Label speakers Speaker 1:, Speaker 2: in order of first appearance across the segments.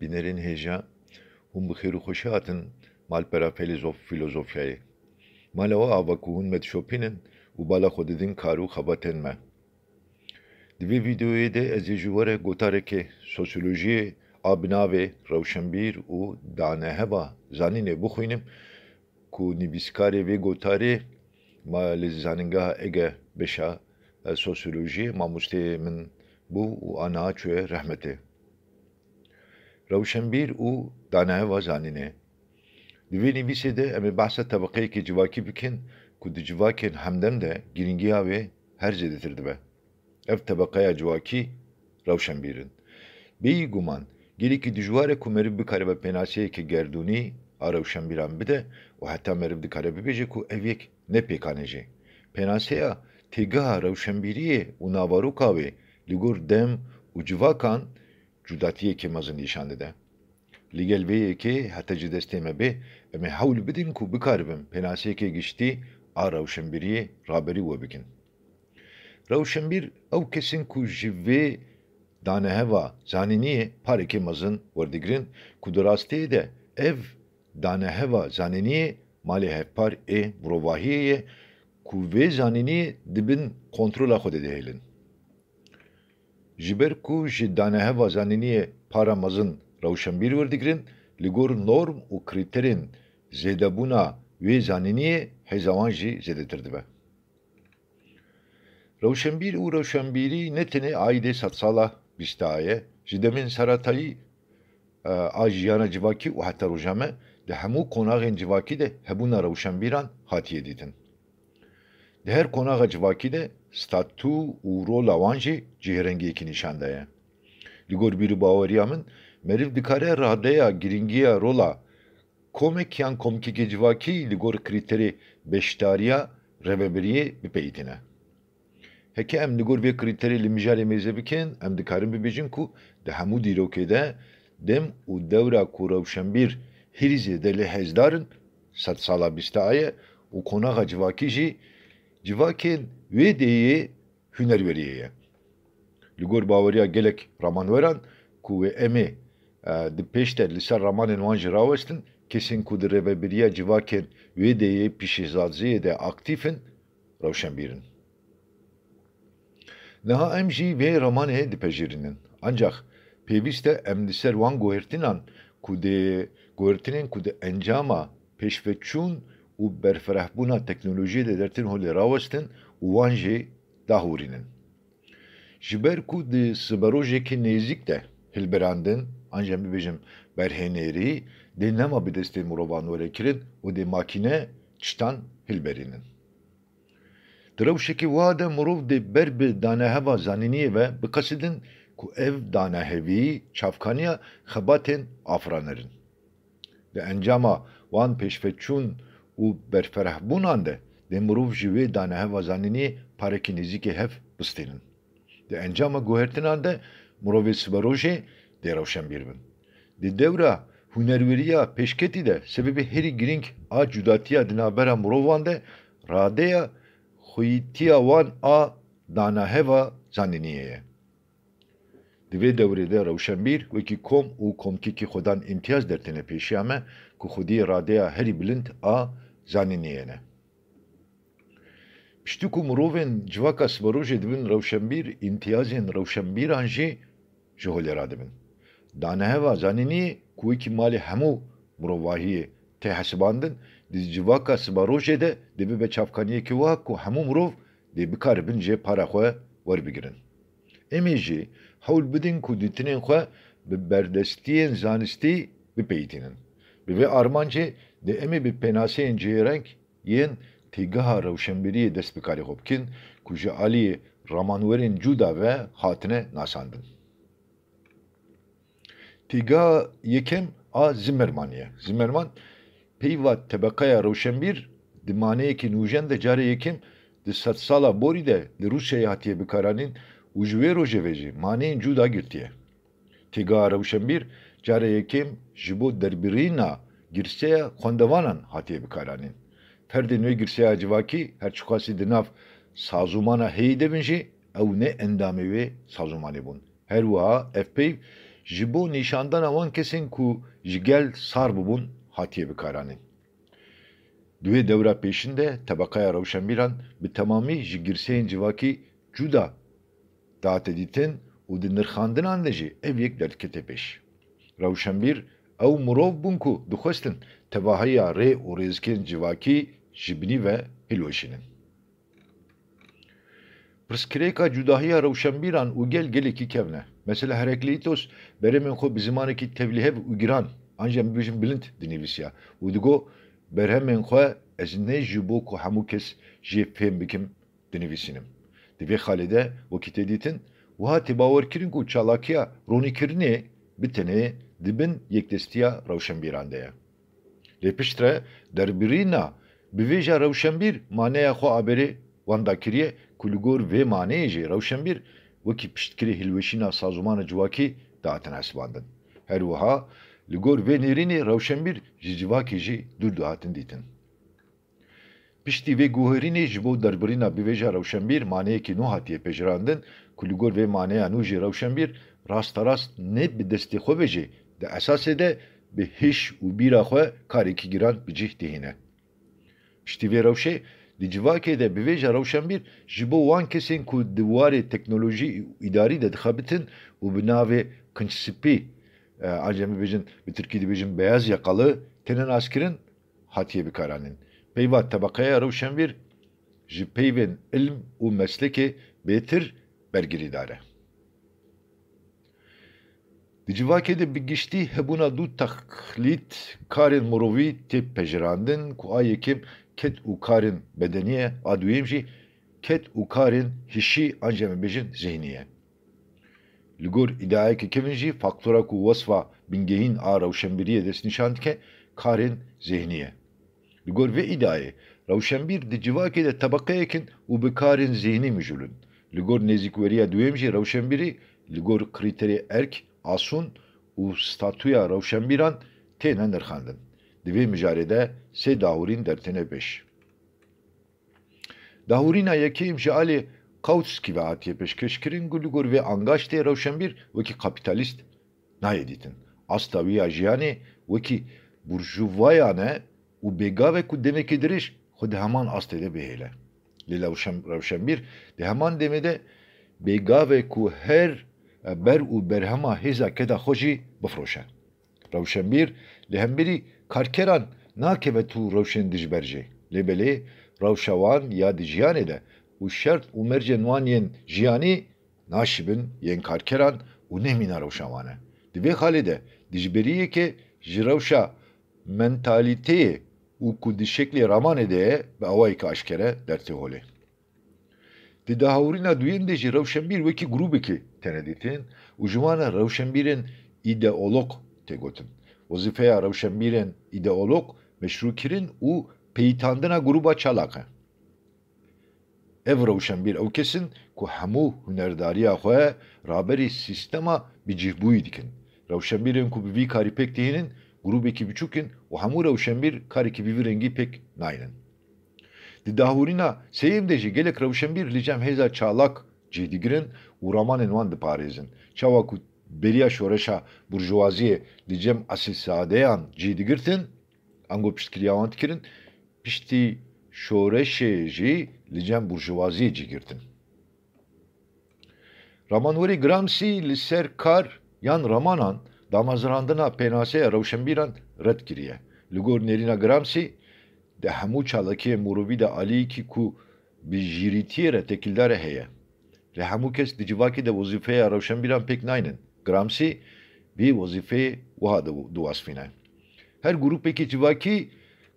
Speaker 1: Binerên hêja hûn bi xêr û xweşî hatin malpera filozofyayê. Mala we ava ku hûn me dişopînin û bala xwe didin kar û xebatên me. Di vê vîdeoyê de ez ê ji we re gotarekê sosyolojiyê a binavê rewşenbîr û daneheva zanînê bixwînim ku nivîskarê vê gotarê ma li zanîngeha Ege beşa sosyolojiyê mamosteyê min bû û aniha çûye rehmetê. Rewşenbîr û daneheva zanînê. Di vê nivîsê de em ê behsa tebeqeyekê civakî bikin ku di civakên hemdem de girîngiya wê her zêdetir dibe. Ev tebeqeya civakî rewşenbîr in. Bêyî guman, gelekî dijwar e ku meriv bikare ve pênaseyekê gerdûnî a rewşenbîran bide û heta meriv dikare bibêje ku ev yek nepêkane jê. Pênaseya têgeha rewşenbîriyê û navaroka wê li gor dem û civakan cudatiyekê mezin nîşan dide. Li gel vê yekê heta ji destê me bê em ê hewl bidin ku bikaribin pênaseyekê giştî a rewşenbîriyê raberî we bikin. Rewşenbîr ew kesin ku ji vê daneheva zanîniyê parekê mezin werdigirin ku di rastiyê de ev daneheva zanîniyê malê hevpar ê mirovahiyê ye ku vê zanîniyê dibin kontrola xwe de dihêlin. Ji ber ku ji daneheva zanîniyê para mezin rewşenbîr werdigirin, li gor norm û krîterên zêdebûna wê zanîniyê hêza wan jî zêdetir dibe. Rewşenbîr û rewşenbîrî ne tenê aîdê sedsala bîsta ye, ji demên seretayî a jiyana civakî û heta rojame di hemû qonaxên civakî de hebûna rewşenbîran hatiye dîtin. Di her qonaxa civakî de statû û rola wan jî cihêrengiyekî nîşan daye. Li gor bîr û baweriya min, meriv dikare radeya girîngiya rola komek yan komkekê civakî li gor krîterê beşdariya revebiriyê bipeyîtine. Heke em li gor vê krîterê li mijarê mêze bikin, em dikarin bibêjin ku di hemû dîrokê de dem û dewra ku rewşenbîr hêrîzê de li hêzdarin sedsala bîsta ye û qonaxa civakî jî civakên wê deyê hunerweriyê ye. Li gor baweriya gelek ramanweran ku wê em ê di pêş de li ser ramanên wan jî rawestin, kesin ku di rêveberiya civakên wê deyê pîşêsaziyê de aktîf in, rewşenbîr in. Niha em jî vê ramanê dipejirînin. Ancak pêwîst e em li ser wan guhertinan ku guhertinên ku di encama pêşveçûn û berfirehbûna teknolojiyê de dertin holê rawestin û wan jî dahûrînin. Ji ber ku di siberojekî nêzik de hilberandin, anca em bibêjim berhênêrî, dê nema bi destê mirovan wêrekirin û dê makîne tiştan hilberînin. Di rewşekê wa de mirov dê ber bi daneheva zanîniyê ve biqesidin ku ev danehevî çavkaniya xebatên afiranerin. Di encama wan pêşveçûn û berferehbûnan de dê mirov ji wê daneheva zanîniyê parekî nêzîkê hev bistênin. Di encama guhertinan de mirovê siberojê dê rewşenbîr bin. Di dewra hunerweriya pêşketî de sebebê herî girîng a cudatiya di navbera mirovan de radeya xwîtiya wan a daneheva zanîniyê ye. Di vê dewrê de rewşenbîr wekî kom û komkekî xwedan îmtiyaz dertene pêşiya me ku xwediyê radeya herî bilind a zanîniyê ne. Piştî ku mirovên civaka siberojê dibin rewşenbîr, îmtiyazên rewşenbîran jî ji holê radibin. Daneheva zanîniyê ku wekî malê hemû mirovahiyê tê hesibandin, di civaka siberojê de dê bibe çavkaniyekî wa ku hemû mirov dê bikaribin jê para xwe werbigirin. Em ê jî hewl bidin ku dîtinên xwe bi berdestiyên zanistî bipeyîtînin. Bi vê armancê dê em ê bi pênaseyên cihêreng yên têgeha rewşenbîriyê dest bi karê xwe bikin ku ji aliyê ramanwerên cuda ve hatine nasandin. Têgeha yekem a Zimmerman ye. Zimmerman peyva tebeqeya rewşenbîr di maneyekî nûjen de carê yekem di sedsala borî de li Rûsyayê hatiye bikaranîn û ji wê rojê ve jî maneyên cuda girtiye. Têgeha rewşenbîr carê yekem ji bo derbirîna girseya xwendevanan hatiye bikaranîn. Ferdên wê girseya civakî her çiqasî di nav sazûmana heyî de bin jî ew ne endamê wê sazûmanê bûn. Her wiha ev peyv ji bo nîşandana wan kesên ku ji gel sar bibûn hatiye bikaranîn. Duê dewra pêşîn de tebaqeya rewşenbîran bi temamî ji girseyên civakî cuda dihate dîtin û di nirxandinan de jî ev yek derdkete pêş. Rewşenbîr ew mirov bûn ku dixwestin tevahiya rê û rêzikên civakî ji binî ve hilweşînin. Pirsgirêka cudahiya rewşenbîran û gel gelekî kevne. Mesela Herakleitos beremên xwe bi zimanekî tevlîhev û giran anca em bibêjin bilind dinivîsiya û digo berhemên xwe ez ne ji bo ku hemû kes jê fêm bikim dinivîsînim. Di vê xalê de wekî tê dîtin wiha tê bawerkirin ku çalakiya ronîkirinê bi tenê di bin yekdestiya rewşenbîran de ye. Lê piştre derbirîna bivêja rewşenbîr maneya xwe aberê wan dakiriye ku li gor vê maneyê jî rewşenbîr wekî piştkirê hilweşîna sazûmana civakî dihatin hesibandin. Her wiha li gor vê nêrînê rewşenbîr ji civakê jî dûr dihatin dîtin. Piştî vê guherînê ji bo derbirîna bivêja rewşenbîr maneyekî nû hatiye pejirandin ku li gor vê maneya nû jî rewşenbîr rastarast ne bi destê xwe ve jî di esasê de bi hîş û bîra xwe karekî giran bi cih dihîne. Piştî vê rewşê di civakê de bivêja rewşenbîr ji bo wan kesên ku di warê teknolojî û îdarî de dixebitin û bi navê kinçspî anca em bibêjin bi Tirkî dibêjin beyaz yakalı têne naskirin hatiye bikaranîn. Peyva tebaqeya rewşenbîr ji peyvên ilm û meslekê bêtir bergirî dare. Di civakê de bi giştî hebûna dû texlît karên mirovî tê pejirandin ku a yekem ket û karên bedenî ye, a duyêm jî ket û karên hişî anca em bêjin zihnî ye. Li gor îdeayekî kevin jî faktora ku wesfa bingehîn a rewşenbîriyê dest nîşan dike karên zihnî ye. Li gor vê îdeayê rewşenbîr di civakê de tebaqeyekin û bi karên zihnî mijûlin. Li gor nêzîkweriya duyêm jî rewşenbîrî li gor krîterê erk, asûn û statuya rewşenbîran têne nirxandin. Di vê mijarê de sê dahûrîn dertîne pêş. Dahûrîna yekêm ji alê Kautsky ve hatiye pêşkêşkirin ku li gor vê angaştê rewşenbîr wekî kapitalîst nayê dîtin. Asta wî ya jiyanê wekî burjuvayan e û bêgav e ku demekî dirêj xwe di heman astê de bihêle. Lê rewşenbîr di heman demê de bêgav e ku her ber û berhema hêza keda xwe jî bifroşe. Rewşenbîr li hemberî karkeran nakeve tû rewşên dijber jê. Lêbelê rewşa wan ya di jiyanê de û şert û mercên wan yên jiyanî naşibin yên karkeran û nemîna rewşa wan e. Di vê xalê de dijberiyeke ji rewşa mentalîteyê û ku di şeklê ramanê de ye bi awayekî aşkere dertê holê. Di dahûrîna duyêm de jî rewşenbîr wekî grûbekî tene dîtin û ji wan re rewşenbîrên îdeolog tê gotin. Wezîfeya rewşenbîrên îdeolog meşrûkirin û peyîtandina grûba çalak e. Ev rewşenbîr ew kesin ku hemû hunerdariya xwe raberî sîstema bi cihbûyî dikin. Rewşenbîrên ku bi vî karî pêk dihînin grûbekî biçûk in û hemû rewşenbîr karekî bi vî rengî pêk nayînin. Di dahûrîna sêyêm de jî gelek rewşenbîr li cem hêza çalak cih digirin û ramanên wan diparêzin. Çawa ku beriya şoreşa burjuvaziyê li cem asilsadeyan cih digirtin, ango piştkiriya wan dikirin, piştî şoreşê jî li cem burjuvaziyê cih girtin. Ramanwerî Gramsci li ser kar yan ramanan damezrandina pênaseya rewşenbîran red kiriye. Li gor nêrîna Gramsci de hemû çalakiyê mirovî de aliyekî ku bi jîrîtiyê re tekildar e heye. Li hemû kes di civakê de wezîfeya rewşenbîran pêk nayînin. Gramsci vê wezîfeyê wiha diwasfîne. Her grûpekî civakî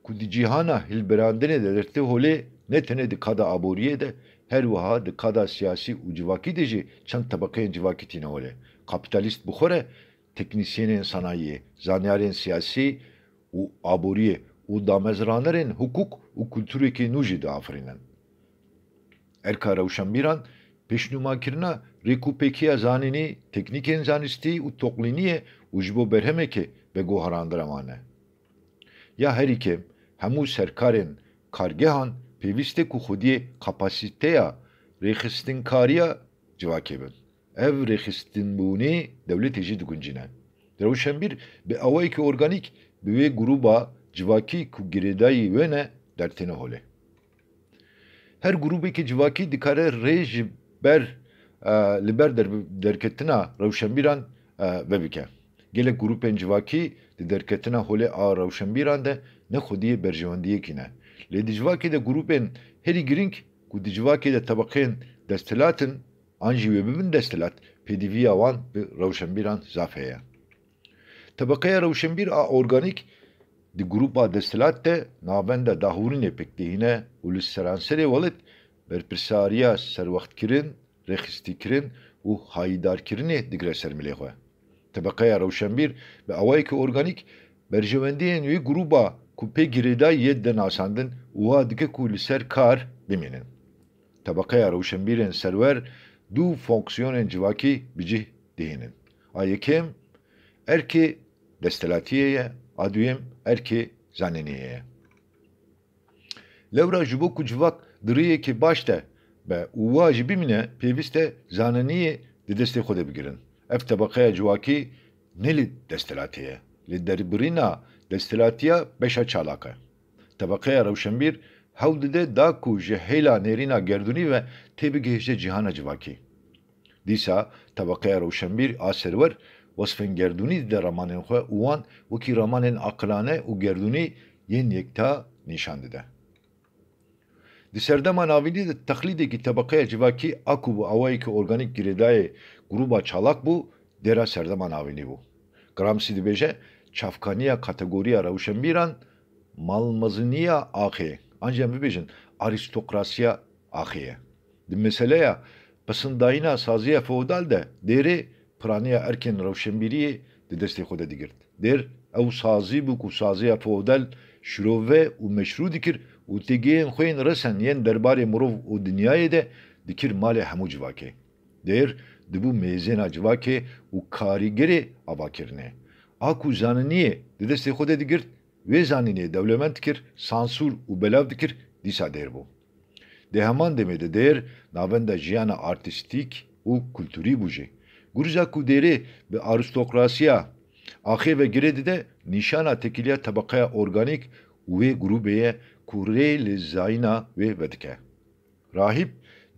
Speaker 1: ku di cîhana hilbirandanê de dertê holê ne tene di kada aboriyê de her wiha di kada siyasî û civakî de jî çend tebaqeyên civakî tîne holê. Kapitalîst bixwe teknisyenên sanayiyê, zanyarên siyasî û aboriyê û damezranerên hukuk û kultûrekî nû jî diafirînin. Erka rewşenbîran pêşnûmakirina rêkûpêkiya zanînî, teknîkên zanistî û toqlîniyê û ji bo berhemekê veguherandina wan e. Ya herî kêm hemû serkarên kargehan pêwîst e ku xwediyê kapasîteya rêxistinkkariya civakê bin. ev rexistinbûnê dewletê jî diguncîne. Rewşenbîr bi awayekî organîk bi wê grûpa civakî ku girêdayî wê ne dertîne holê. Her grûpekî civakî dikare rê ji ber li ber derketina rewşenbîran vebike. Gelek grûpên civakî di derketina holê a rewşenbîran de ne xwediyê berjewendiyekî ne. Lê di civakê de grûpên herî giring ku di civakê de tebaqeyên desthilatin an jî wê bibin desthilat, pêdivîya wan bi rewşenbîran zaf heye. Tebeqeya rewşenbîr a organîk di grûpa desthilat de navbenda dahûrînê pêkdihîne û li seranserê welit berpirsariya serwextkirin, rêxistîkirin û hayîdarkirinê digire ser milê xwe. Tebeqeya rewşenbîr bi awayekî organîk berjewendiyên wê grûpa ku pê girêdayî yê de nasandin û wa dike ku li ser kar bimînin. Tebeqeya rewşenbîrên serwer dû fonksiyonên civakî bi cih dihînin. A yekem erkê desthilatiyê ye, a duyêm erkê zaneniyê ye. Lewra ji bo ku civak di rêyekê baş de be û wa jî bimîne pêwîst e zaneniyê di destê xwe de bigirin. Ev tebeqeya civakî ne li desthilatê ye. Li derbirîna desthilatiya beşa çalak e. Tebeqeya rewşenbîr hewl dide da ku ji hêla nêrîna gerdûnî ve tê bigihîşte cîhana civakî. Dîsa tebeqeya rewşenbîr a serwer wasfên gerdûnî dide ramanên xwe û wan wekî ramanên aqilane û gerdûnî yên yekta nîşan dide. Di serdema navînî de texlîdekî tebeqeya civakî a ku bi awayekî organîk girêdayê grûpa çalak bû, dêra serdema navînî bû. Gramsci dibêje çavkaniya kategoriya rewşenbîran malmeziniya axê, an jî em bibêjin arîstokrasiya axê ye. Di meseleya pisindayîna saziya feodal de dêrê piraniya erkên rewşenbîriyê di destê xwe de digirt. Dêr ew sazî bû ku saziya feodal şirove û meşrû dikir û têgihên xwe yên resen yên derbarê mirov û dinyayê de dikir malê hemû civakê. Dêr dibû mêzêna civakê û karîgerê avakirinê. A ku zaneniyê di destê xwe de digirt, wê zanînê dewlemend dikir, sansûr û belav dikir, dîsa dêr bû. Di heman demê de dêr navenda jiyana artîstîk û kulturî bû jî. Gurca ku dêrê bi arîstokrasiya axê ve girê dide nîşana tekiliya tebeqeya organîk û wê grûpê ye ku rê li zayîna wê vedike. Rahîb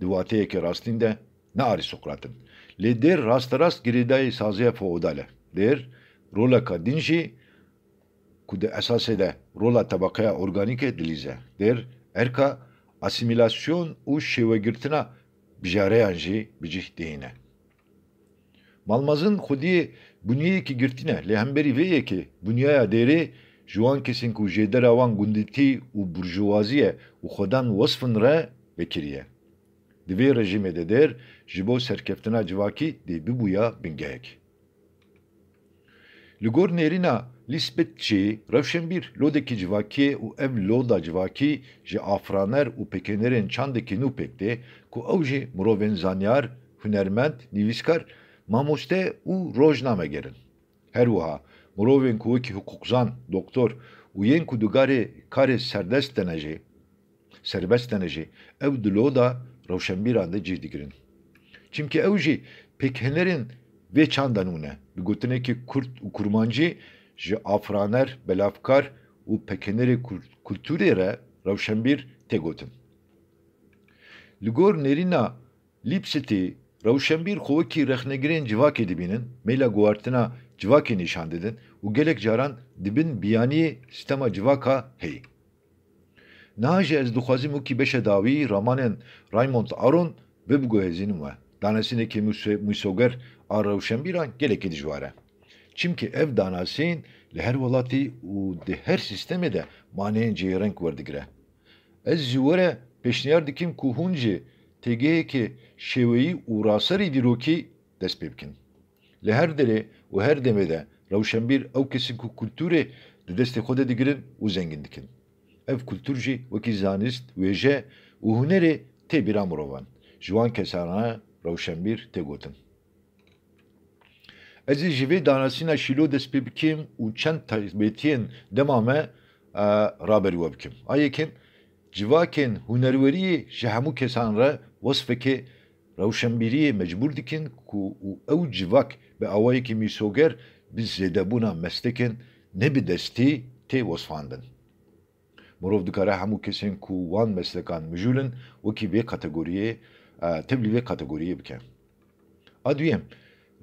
Speaker 1: di wateyekê rastîn de ne arîstokratin. Lê dêr rasterast girêdayê saziya feodal e. Dêr roleka din jî ku di esasê de rola tebeqeya organîkê dilîze. Dêr erka asimilasyon û şêwegirtina bijareyan jî bi cih dihîne. Malmazin xwediyê bunyayekî girtîne, lê hemberî vê yekê bunyaya dêrê ji wan kesên ku jêdera wan gundîtî û burjûwazî ye û xwedan wasfin re vekiriye. Di vê rejîmê de dêr ji bo serkeftina civakî dê bibûya bingehek. Li gor nêrîna Lîspetçî, rewşenbîr lodekî civakî û ev loda civakî ji afraner û pêkenerên çandekî nû pêk tê ku ew jî mirovên zanyar, hunermend, nivîskar, mamoste û rojnamegerin. Her wiha mirovên ku wekî hukukzan, doktor û yên ku digarê karê serbest dene jî ew di loda rewşenbîran de cih digirin. Çimkî ew jî pêkhenerên vê çanda nû ne. Bi gotinekî Kurt û Kurmancî ji afraner, belavkar û pêkenerê kulturê re rewşenbîr tê gotin. Li gor nêrîna Lîpsetê rewşenbîr xwe wekî rexnegirên civakê dibînin, mêla guhartina civakê nîşan didin û gelek caran dibin biyaniyê sistema civaka hey. Niha jî ez dixwazim wekî beşa dawî ramanên Raymond Aron bibiguhezînim we. Danasînekî mûsoger a rewşenbîran gelekî dijwar e. Çimkî ev danasîn li her welatî û di her sistemê de maneyên cêreng werdigire. Ez ji we re pêşniyar dikim ku hûn jî têgehekê şêweyî û raserî dîrokî dest pê bikin. Li her derê û her demê de rewşenbîr ew kesin ku kulturê di destê xwe de digirin û zengîn dikin. Ev kultur jî wekî zanist, wêje û hunerê tê bîra mirovan. Ji wan kesan re rewşenbîr tê gotin. Ez ê ji vê danasîna şîlo dest pê bikim û çend taybetiyên dema me raberî we bikim. A yekem civakên hunerweriyê ji hemû kesan re wasfekê Rewşenbîriyê mecbûr dikin ku û ew civak bi awayekî mîsoger bi zêdebûna meslekên ne bi destî tê wesfandin. Mirov dikare hemû kesên ku wan meslekan mijûlin wekî vê kategoriyê tevlî vê kategoriyê bike. A duyem,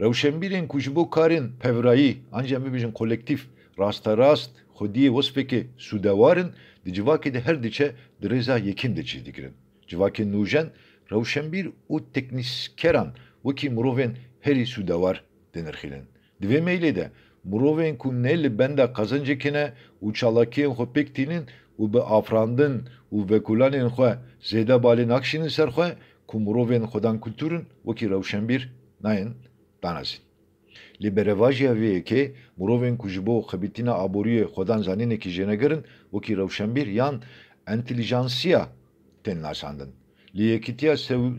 Speaker 1: rewşenbîrên ku ji bo karên pevrayî an jî em bibêjin kolektîv rasterast xwediyê wespekê sûdewarin di civakê de her diçe di rêza yekîn de çî dikirin. Civakên nûjen rewşenbîr û teknîskeran wekî mirovên herî sûdewar dinirxînin. Di vê meylê de mirovên ku ne li benda qazincekê ne û çalakiyên xwe pêk tînin û bi afirandin û vekulanên xwe zêde balê nakişînin ser xwe ku mirovên xwedan kultûrin wekî rewşenbîr nayên danasîn. Lê berevajiya vê yekê mirovên ku ji bo xebîtîna aboriyê xwedan zanînekî jênegerin wekî rewşenbîr yan entelijansiya tên nasandin. Li Yekîtiya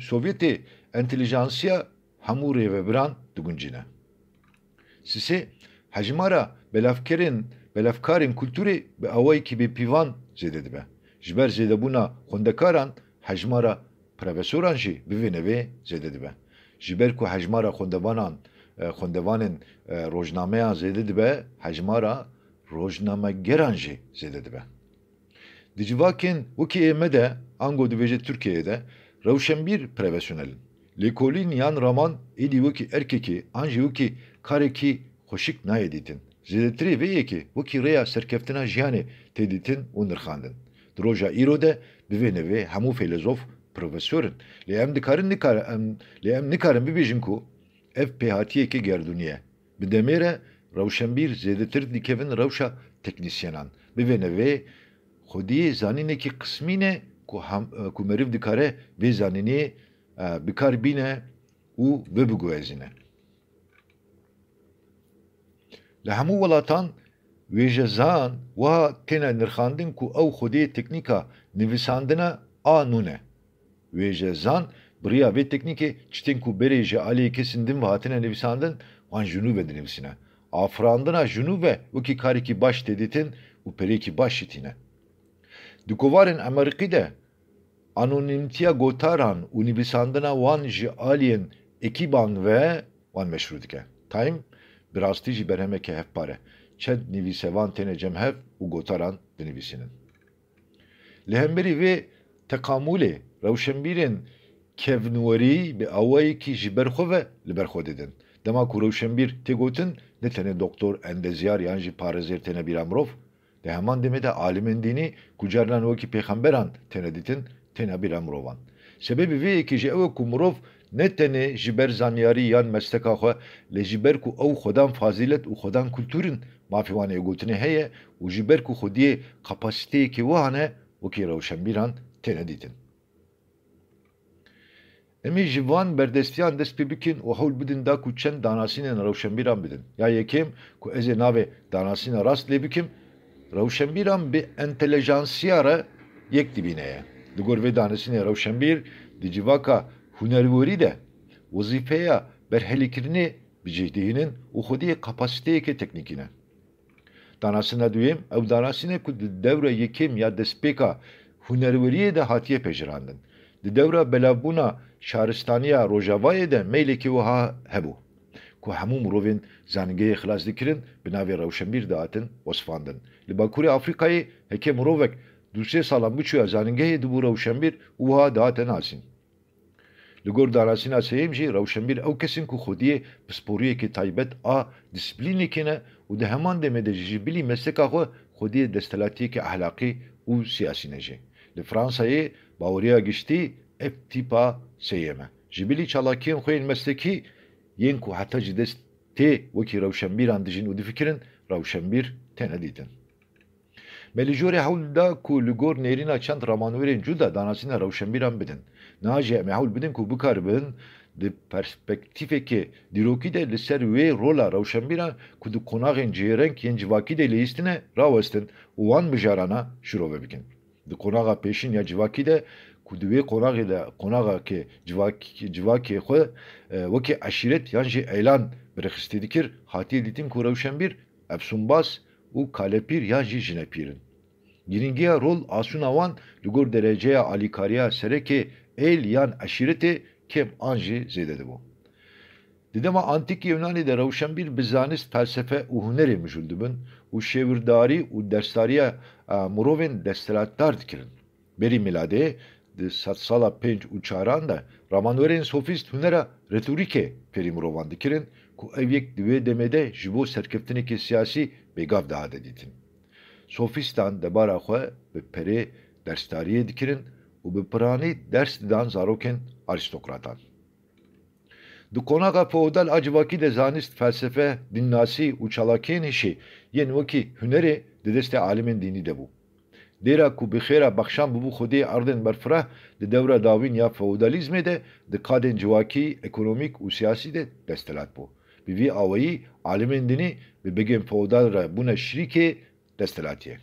Speaker 1: Sovyetê entelijansiya hemû rêvebiran diguncîne. Sisê hejmara belavkarên kultûrê bi awayekî bêpîvan zêde dibe. Ji ber zêdebûna xwendekaran hejmara profesoran jî bi vê nevê zêde dibe. Ji ber ku hejmara xwendevanên rojnameyan zêde dibe, hejmara rojnamegeran jî zêde dibe. Di civakên wekî ême de ango dibêje Tirkiyeyê de rewşenbîr profesyonelin. Lêkolîn yan raman êdî wekî erkekê an jî wekî karekî xweşik nayê dîtin. Zêdetirê vê yekê wekî rêya serkeftina jiyanê tê dîtin û nirxandin. Di roja îro de bi vê nevê hemû fêlezof profesyorin. Lê em nikarin bibêjin ku ev pêhatiyekê gerdûnî ye. Bi demê re rewşenbîr zêdetir dikevin rewşa teknîsyenan. Bi vê nevê xwediyê zanînekî qismî ne ku meriv dikare vê zanîniyê bikar bîne û vebiguhezîne. Li hemû welatan wêjezan wiha têne nirxandin ku ew xwediyê teknîka nivîsandina a nû ne. Wêjezan biriya vê teknîkê çitên ku berê ji aliyê kesên din ve hatine nivîsandin wan ji nû ve dinivîsîne. Afirandina ji nû ve wekî karekî baş tê dîtin û perekî baş jî tîne. Di kovarên Amerîkî de anonîmîtiya gotaran û nivîsandina wan ji aliyên ekîban ve wan meşrû dike. Time bi rastî jî berhemeke hevpar e. Çend nivîsevan têne cemhev û gotaran dinivîsînin. Li hemberî vê tekamûlê rewşenbîrên kevnwerî bi awayekî ji ber xwe ve li ber xwe didin. Dema ku rewşenbîr tê gotin ne tenê doktor, endezyar yan jî parêzer têne bîra mirov, di heman demê de alîmên dînî ku carinan wekî pêxemberan têne dîtin têne bîra mirovan. Sebebî vê yekê jî ew e ku mirov ne tenê ji ber zanyarî yan mesleka xwe lê ji ber ku ew xwedan fazîlet û xwedan kultûrin mafî wan ê gotinê heye û ji ber ku xwediyê kapasiteyekî wiha hene wekî rewşenbîran têne dîtin. Em ê ji van berdestiyan dest pê bikin û hewl bidin da ku çend danasînên rewşenbîran bidin. Ya yekêm ku ez ê navê danasîna rast lê bikim, rewşenbîran bi entelejansiya re yek dibîne ye. Di gor vê danasînê rewşenbîr di civaka hunerwerî de wezîfeya berhelîkirinê bicêhdihînin û xwediyê kapasiteyekê teknîkîne. Danasîna duyêm ew danasîne ku di dewra yekêm ya destpêka hunerweriyê de hatiye pejirandin. Di dewra belavbûna şaristaniya Rojavayê de meylekî wiha hebû. Ku hemû mirovên zanîngehê xilas dikirin bi navê rewşenbîr de hatin wesfandin. Li Bakurê Afrikayê heke mirovek du sê salan biçûya zanîngehê dibû rewşenbîr û wiha dihate nasîn. Li gor danasîna sêyêm jî rewşenbîr ew kesin ku xwediyê bi sporiyekî taybet a dîsplînekê ne û di heman demê de ji bilî mesleka xwe xwediyê destelatiyekî ahlaqî û siyasî ne jî. Li Fransayê baweriya giştî ev tîpa sêyêm e. Ji bilî çalakiyên xwe yên meslekî yên ku heta ji dest tê wekî rewşenbîran dijîn û difikirin rewşenbîr têne dîtin. Me li jorê hewl da ku li gor nêrîna çend ramanwerên cuda danasîna rewşenbîran bidin. Niha jî em ê hewl bidin ku bikaribin di perspektîfekê dîrokî de li ser wê rola rewşenbîran ku di qonaxên cihêreng yên civakî de lêîstine rawestin û wan bijarana şîrove bikin. Di qonaxa pêşîn ya civakî de ku di wê qonaxê de qonaxekê civakê xwe wekî eşîret yan jî eylan birexistî dikir, hatiye dîtin ku rewşenbîr efsûnbaz û kalepîr yan jî jinepîr in. Girîngiya rol asûna wan li gor dereceya alîkariya serekê êl yan eşîretê kem anji zêde bu. Didema antik Yunanî de rewşenbîr bi zanist, felsefe û hunerê mijûl dibin û şêwirdarî û derstariya mirovên desthilatdar dikirin. Berî miladê di sed sala pênc û çaran de ramanwerên sofîst hunera retorîkê perî mirovan dikirin ku ev yek di wê demê de ji bo serkeftinekê siyasî bêgav dihate dîtin. Sofîstan debara xwe bi perê dersdariyê dikirin û bi piranî ders didan zarokên arîstokratan. Di konaxa feodal a civakî de zanist, felsefe, dînnasî û çalakiyên hişê yên wekî hunerê di destê alimên dînî de bû. Dêra ku bi xêra bexşan bibû Xwedê erdên berfireh di dewra dawîn ya feodalîzmê de di qadên civakî, ekonomîk û siyasî de desthilat bû. Bi vî awayî alimên dînî bi bêgên feodal re bûne şirîkê desthilatiyê.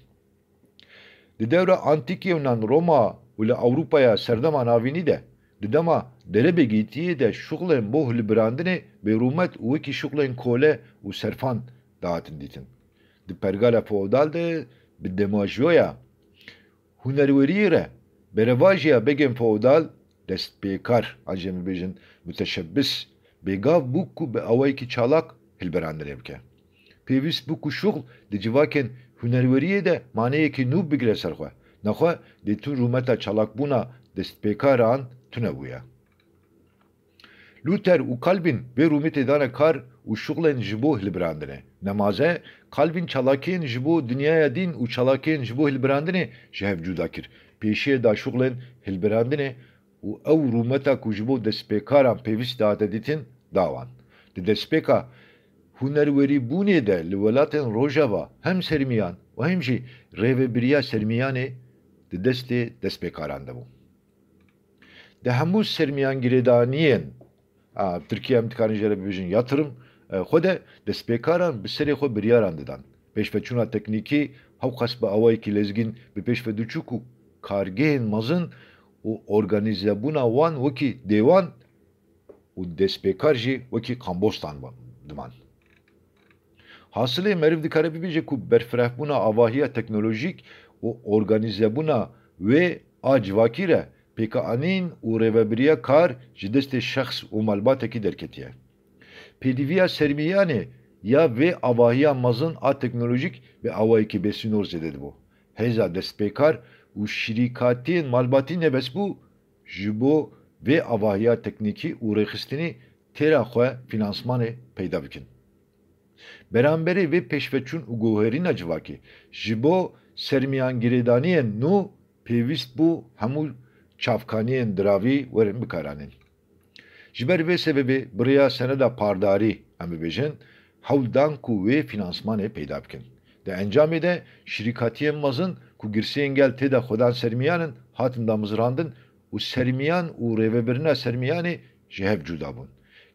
Speaker 1: Di dewra antîk Yunan, Roma û li Ewropaya serdema navînî de di dema derebêgîtiyê de şuxlên bo hilbirandinê bêrûmet û wekî şuxlên kole û serfan dahatin dîtin. Di pergala feodal de bi demajiyoya hunerweriyê re berevajiya bêgên feodal destpêkar an jê bibêjin müteşebbis bêgav bû ku bi awayekî çalak hilberandinê bike. Pêwîst bû ku şuxl di civakên hunerweriyê de maneyekî nû bigire ser xwe. Nexwe dê tu rûmeta çalakbûna destpêkaran tune bûye. Luther û Calvin vê rûmetê dane kar û şuxlên ji bo hilbirandinê. Nemaze, Calvin çalakiyên ji bo dinyaya dîn û çalakiyên ji bo hilbirandinê ji hev cuda kir. Pêşiye da şuxlên hilbirandinê û ew rûmeta ku ji bo destpêkaran pêwîst dihate dîtin dawan. Di destpêka hunerwerîbûnê de li welatên Rojava hem sermiyan û hem jî rêvebiriya sermiyanê di destê destpêkaran de bû. Di hemû sermiyangirêdaniyên Tirkiye em dikarin jê re bibêjin yatırım xwe de destpêkaran bi serê xwe biryaran didan. Pêşveçûna teknîkî hewqas bi awayekî lezgîn bi pêşveduçûk û kargehên mezin û organîzebûna wan wekî dêwan û destpêkar jî wekî kambostan diman. Hasılê meriv dikare bibêje ku berfirehbûna avahiya teknolojîk û organîzebûna wê a civakî re pêkanîn û rêvebiriya kar ji destê şexs û malbatekî derketiye. Pêdîviya sermiyanê ya vê avahiya mezin a teknolojîk bi awayekî bêsînor zêde dibû. Hêza destpêkar û şîrîkatiyên malbatî nebesbû ji bo vê avahiya teknîkî û rêxistinî têra xwe finansmanê peyda bikin. Beramberî vê pêşveçûn û guherîna civakî ji bo sermiyangirêdaniyên nû pêwîst bû hemû çavkaniyên diravî werin bikaranîn. Ji ber vê sebebê biriya seneda pardarî em bibêjin hewl dan ku wê finansmanê peyda bikin. Di encamê de şîrîkatiyên mezin ku girsiyên gel têda xwedan sermiyanin hatin damizrandin û sermiyan û rêvebirina sermiyanê ji hev cuda bûn.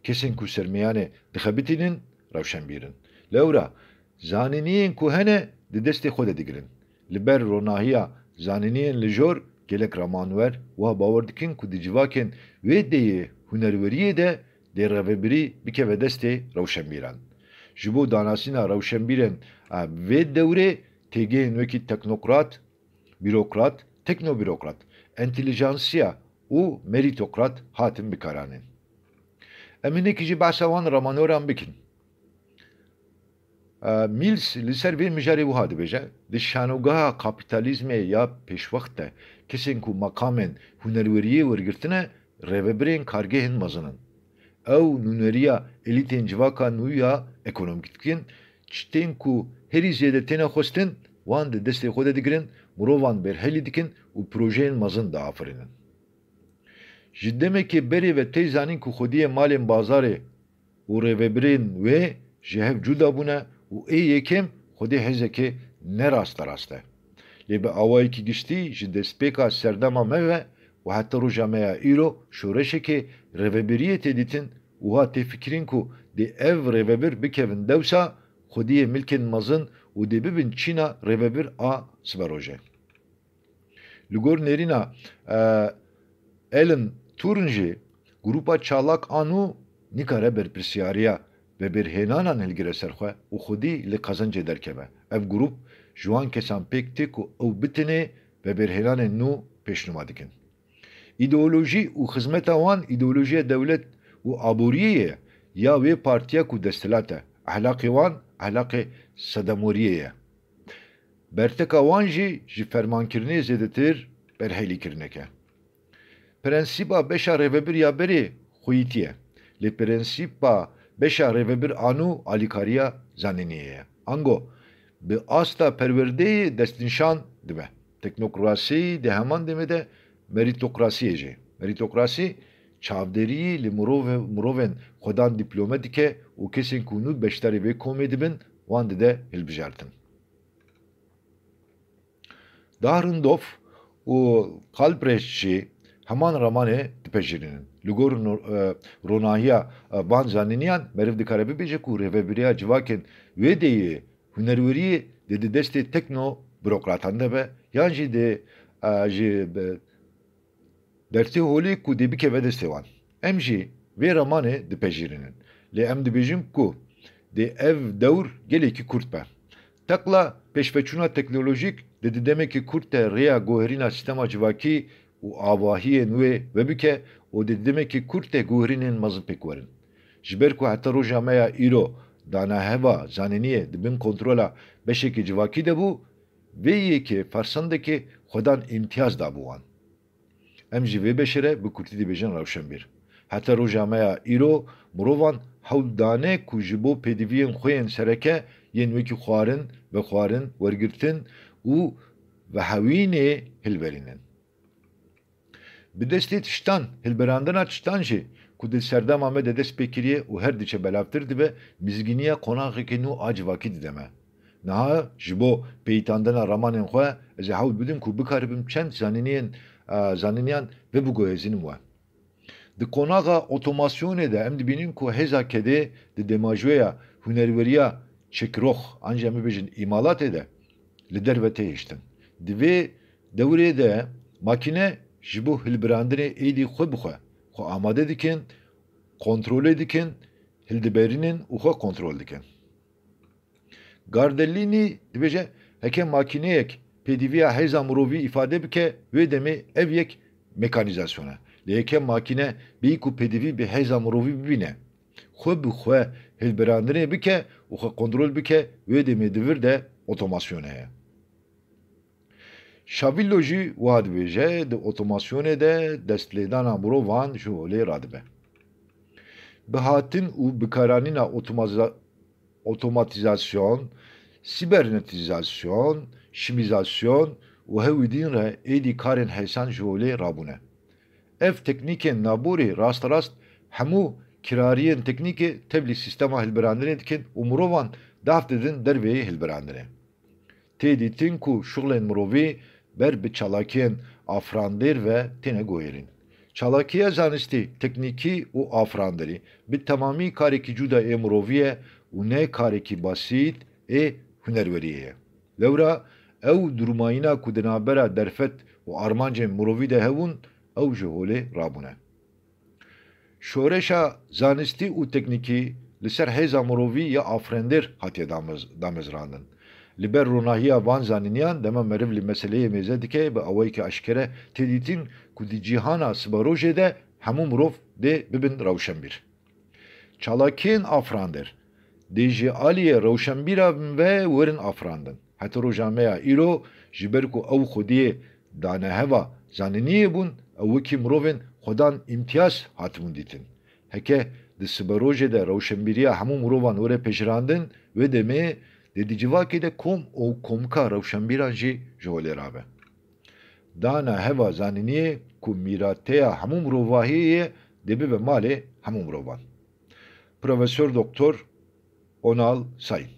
Speaker 1: Kesên ku sermiyanê dixebitînin rewşenbîrin. Lewra zanîniyên ku hene di destê xwe de digirin. Li ber ronahiya zanîniyên li jor gelek ramanwer wiha bawer dikin ku di civakên wê deyê hunerweriyê de dê rêvebirî bikeve destê rewşenbîran. Ji bo danasîna rewşenbîrên vê dewrê têgehên wekî teknokrat, bîrokrat, teknobîrokrat, entelijansiya û meritokrat hatin bikaranîn. Em hinekî jî behsa wan ramanweran bikin. Mills li ser vê mijarê wiha dibêje, di şanogeha kapîtalîzmê ya pêşwext de kesên ku makamên hunerweriyê wergirtine rêvebirên kargehên mezinin. Ew nûneriya elîtên civaka nû ya ekonomîk dikin, tiştên ku herî zêde têne xwestin wan di destê xwe de digirin, mirovan berhelî dikin û projeyên mezin diafirînin. Ji demekê berê ve tê zanîn ku xwediyê malên bazarê û rêvebirên wê ji hev cuda bûne û ê yekem xwedê hêzekê nerast e. Lê bi awayekî giştî ji destpêka serdema me ve û heta roja me ya îro şoreşekê rêvebiriyê tê dîtin û ha tê fikirîn ku dê ev rêvebir bikevin dewsa xwediyê milkên mezin û dê bibin çîna rêvebir a siberojê. Li gor nêrîna Alan Turing grupa çalak anû nikare berpirsyariya ve berhênanan hilgire ser xwe û xwedî li qazancê derkeve. Ev grup ji wan kesan pêk tê ku ew bitinê ve berhênanên nû pêşnûma dikin. İdeoloji u hizmeta wan ideolojiye devlet u aburiye ya ve partiya ku destilate. Ahlakı wan ahlakı sadamuriye. Berteka wan ji fermankirinê zêdetir berhêlîkirineke. Prensiba beşa rêvebir ya berê xwîtî ye. Lê prensiba beşa rêvebir anû alîkariya zanîniyê ye. Ango bi asta perwerdeyê destnîşan dibe. Teknokrasî di heman demê de meritokrasiyê jî. Meritokrasî çavderiyê li mirovên xwedan dîplome dike û kesên ku nû beşdarî vê komê dibin wan dide hilbijartin. Dahrendorf û Kalprecht jî heman ramanê dipejirînin. Li gor ronahiya van zanîniyan meriv dikare bibêje ku rêveberiya civakên wê deyê hunerweriyê di destê tekno bürokratan de be yan jî ji dertê holê ku dê bike ve destê wan. Em jî vê ramanê dipejirînin. Lê em dibêjin ku dê ev dewr gelekî kurt be. Tekla peşveçûna teknolojîk di demekî kurt de rêya guherîna sîstema civakî û avahiyên wê vebike û di demekî kurt de guherînên mezin pêk werin. Ji ber ku heta roja me ya îro danaheva zanîniyê di bin kontrola beşekî civakî debû, vê yekê fersendekê xwedan imtiyaz dabû wan. Em jî vê beşere bi kurtî dibêjin rewşenbîr. Heta roja me ya îro mirovan hewl dane ku ji bo pêdiviyên xwe yên sereke yên wekî xwarin, wergirtin û vehewînê hilverînin. Bi destê tiştan, hilberandina tiştan jî ku di serdema me de dest pêkiriye û her diçe belavtir dibe, mizgîniya qonaxekê nû a civakî dideme. Niha ji bo peyîtandina ramanên xwe ez ê hewl bidim ku bikaribim çend zanîniyan ve biguhezînim we. Di qonaxa otomasyonê de em dibînin ku hêza kedê di demajûya hunerweriya çekrox an jî em bibêjin îmalatê de li derve tê hiştin. Di vê dewrê de makîne ji bo hilbirandirê êdî xwe bi xwe amade dikin, kontrolê dikin, hildiberînin û xwe kontrol dikin. Gardellînî dibêje heke makîneyek pêdîviya hêza mirovî îfade bike, wê demê ev yek mekanîzasyon e. Lê heke makîne bêyî ku pêdivî bi hêza mirovî bibîne, xwe bi xwe hilbirandirê bike û xwe kontrol bike, wê demê divir de otomasyonê heye. Şavillo jî wiha dibêje di otomasyonê de destlêdana mirovan ji holê radibe. Bihatin û bikaranîna otomatîzasyon, sibernetîzasyon, şimîzasyon û hewî din re êdî karên hesan ji holê rabûne. Ev teknîkên naborî rast hemû kirariyên teknîkê tevlî sîstema hilbirandirê dikin û mirovan dav didin derveyê hilbirandirê. Tê dîtin ku şuxlên mirovî ber bi çalakiyên afirandêr ve têne guherîn. Çalakiya zanistî, teknîkî û afirandîrî bi temamî karekî cuda ê mirovî ye û ne karekî basît ê hunerweriyê ye. Lewra ew durmayîna ku di navbera derfet û armancên mirovî de hebûn, ew ji holê rabûne. Şoreşa zanistî û teknîkî li ser hêza mirovî ya afirandêr hatiye damezrandin. Li ber ronahiya van zanîniyan dema meriv li meseleyê mêze dike bi awayekî eşkere tê dîtin ku di cîhana sibarojê de hemû mirov dê bibin rewşenbîr. Çalakiyên afirandêr dê ji aliyê rewşenbîra bin ve werin afirandin. Heta roja me ya îro ji ber ku ew xwediyê daneheva zanîniyê bûn, ew wekî mirovên xwedan imtiyaz hatibûn dîtin. Heke di sibarojê de rewşenbîriya hemû mirovan were pejirandin, wê demê dê di civakê de kom û komka rewşenbîran jî ji holê rabe. Dana heva zanîniyê ku mîrateya hemû mirovahiyê ye dê bibe malê hemû mirovan. Profesör Doktor Onal Sayın.